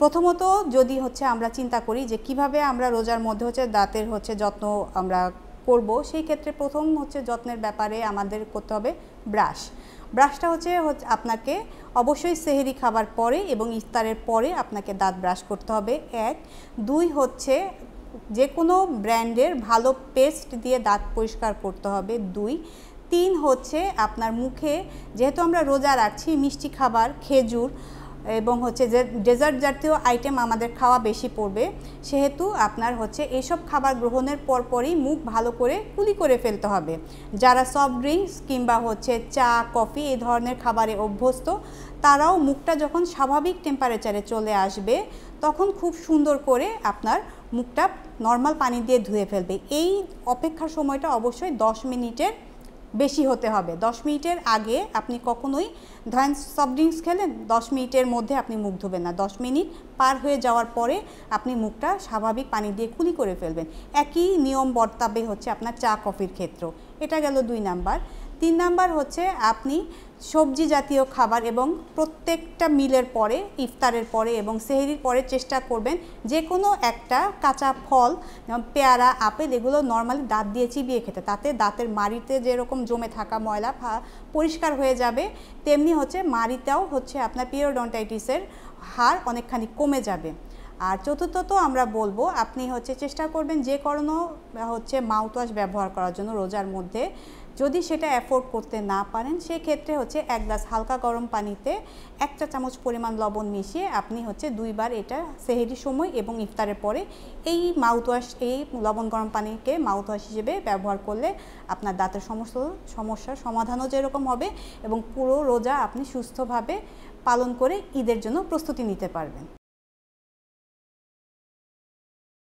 প্রথমত যদি হচ্ছে আমরা চিন্তা করি যে কিভাবে আমরা রোজার মধ্যে হচ্ছে দাঁতের হচ্ছে যত্ন আমরা করব, সেই ক্ষেত্রে প্রথম হচ্ছে যত্নের ব্যাপারে আমাদের করতে হবে ব্রাশটা হচ্ছে আপনাকে অবশ্যই সেহরি খাবার পরে এবং ইফতারের পরে আপনাকে দাঁত ব্রাশ করতে হবে। 1 2 হচ্ছে যে কোনো ব্র্যান্ডের ভালো পেস্ট দিয়ে দাঁত পরিষ্কার করতে হবে। 2 3 হচ্ছে আপনার মুখে, যেহেতু আমরা রোজা রাখছি, মিষ্টি খাবার, খেজুর এবং হচ্ছে যে ডেজার্ট জাতীয় আইটেম আমাদের খাওয়া বেশি পড়বে, সেহেতু আপনার হচ্ছে এইসব খাবার গ্রহণের পরপরই মুখ ভালো করে কুলি করে ফেলতে হবে। যারা সফট ড্রিঙ্কস কিংবা হচ্ছে চা কফি এই ধরনের খাবারে অভ্যস্ত, তারাও মুখটা যখন স্বাভাবিক টেম্পারেচারে চলে আসবে তখন খুব সুন্দর করে আপনার মুখটা নর্মাল পানি দিয়ে ধুয়ে ফেলবে। এই অপেক্ষার সময়টা অবশ্যই 10 মিনিটের বেশি হতে হবে। 10 মিনিটের আগে আপনি কখনোই, ধরেন সফট ড্রিঙ্কস খেলেন, 10 মিনিটের মধ্যে আপনি মুখ ধুবেন না। 10 মিনিট পার হয়ে যাওয়ার পরে আপনি মুখটা স্বাভাবিক পানি দিয়ে কুলি করে ফেলবেন। একই নিয়ম বর্তাবে হচ্ছে আপনার চা কফির ক্ষেত্রেও। এটা গেল 2 নাম্বার। 3 নাম্বার হচ্ছে আপনি সবজি জাতীয় খাবার এবং প্রত্যেকটা মিলের পরে, ইফতারের পরে এবং সেহরির পরে চেষ্টা করবেন যে কোনো একটা কাঁচা ফল, যেমন পেয়ারা, আপেল, এগুলো নর্মালি দাঁত দিয়ে চিবিয়ে খেতে। তাতে দাঁতের মাড়িতে যেরকম জমে থাকা ময়লা পরিষ্কার হয়ে যাবে, তেমনি হচ্ছে মাড়িতেও হচ্ছে আপনার পিরিয়ডন্টাইটিসের হার অনেকখানি কমে যাবে। আর চতুর্থত আমরা বলবো আপনি হচ্ছে চেষ্টা করবেন যে কোনো হচ্ছে মাউথওয়াশ ব্যবহার করার জন্য রোজার মধ্যে। যদি সেটা অ্যাফোর্ড করতে না পারেন, সেক্ষেত্রে হচ্ছে 1 গ্লাস হালকা গরম পানিতে 1 চা চামচ পরিমাণ লবণ মিশিয়ে আপনি হচ্ছে 2 বার এটা সেহরির সময় এবং ইফতারের পরে এই মাউথওয়াশ, এই লবণ গরম পানিকে মাউথওয়াশ হিসেবে ব্যবহার করলে আপনার দাঁতের সমস্ত সমস্যার সমাধানও যেরকম হবে এবং পুরো রোজা আপনি সুস্থভাবে পালন করে ঈদের জন্য প্রস্তুতি নিতে পারবেন।